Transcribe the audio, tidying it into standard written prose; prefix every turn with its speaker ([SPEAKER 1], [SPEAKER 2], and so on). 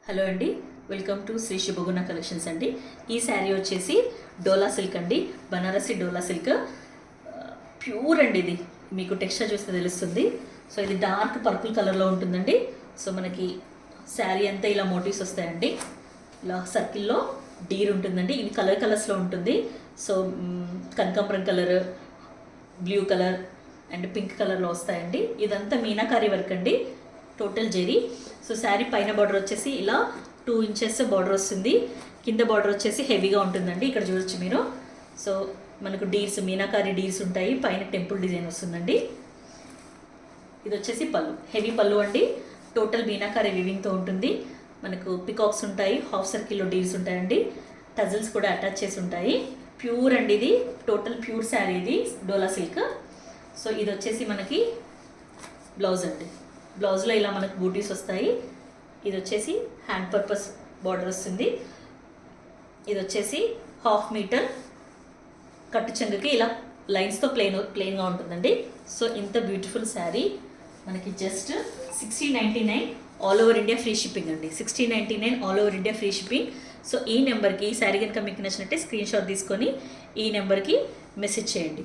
[SPEAKER 1] Hello అండి, welcome to Shri శుభగుణ collections అండి. ఈ శారీ వచ్చేసి డోలా సిల్క్ అండి, బనారసి డోలా సిల్క్. ప్యూర్ అండి, ఇది మీకు టెక్స్చర్ చూస్తే తెలుస్తుంది. సో ఇది డార్క్ పర్పుల్ కలర్లో ఉంటుందండి. సో మనకి శారీ అంతా ఇలా మోటివ్స్ వస్తాయండి. ఇలా సర్కిల్లో డీర్ ఉంటుందండి. ఇవి కలర్స్లో ఉంటుంది. సో కనకాంబరం colour, blue colour and pink కలర్లో వస్తాయండి. ఇదంతా మీనాకారి వర్క్ అండి, టోటల్ జెరీ. సో శారీ పైన బార్డర్ వచ్చేసి ఇలా 2 ఇంచెస్ బార్డర్ వస్తుంది. కింద బార్డర్ వచ్చేసి హెవీగా ఉంటుందండి. ఇక్కడ చూడొచ్చు మీరు. సో మనకు డీర్స్, మీనాకారి డీర్స్ ఉంటాయి. పైన టెంపుల్ డిజైన్ వస్తుందండి. ఇది వచ్చేసి పళ్ళు, హెవీ పళ్ళు అండి. టోటల్ మీనాకారి వివింగ్తో ఉంటుంది. మనకు పికాక్స్ ఉంటాయి, హాఫ్ సర్కిల్లో డీర్స్ ఉంటాయండి. టజల్స్ కూడా అటాచ్ చేసి ఉంటాయి. ప్యూర్ అండి, ఇది టోటల్ ప్యూర్ శారీ, ఇది డోలా సిల్క్. సో ఇది వచ్చేసి మనకి బ్లౌజ్ అండి. బ్లౌజ్లో ఇలా మనకు బూటీస్ వస్తాయి. ఇది వచ్చేసి హ్యాండ్ పర్పస్ బార్డర్ వస్తుంది. ఇది వచ్చేసి 1/2 మీటర్ కట్టు చెంగుకి ఇలా లైన్స్తో ప్లెయిన్గా ఉంటుందండి. సో ఇంత బ్యూటిఫుల్ శారీ మనకి just 1699 all over India free shipping అండి. 1699 all over India free shipping. So ఈ నెంబర్కి ఈ శారీ కనుక మీకు నచ్చినట్టే స్క్రీన్ షాట్ తీసుకొని ఈ నెంబర్కి మెసేజ్ చేయండి.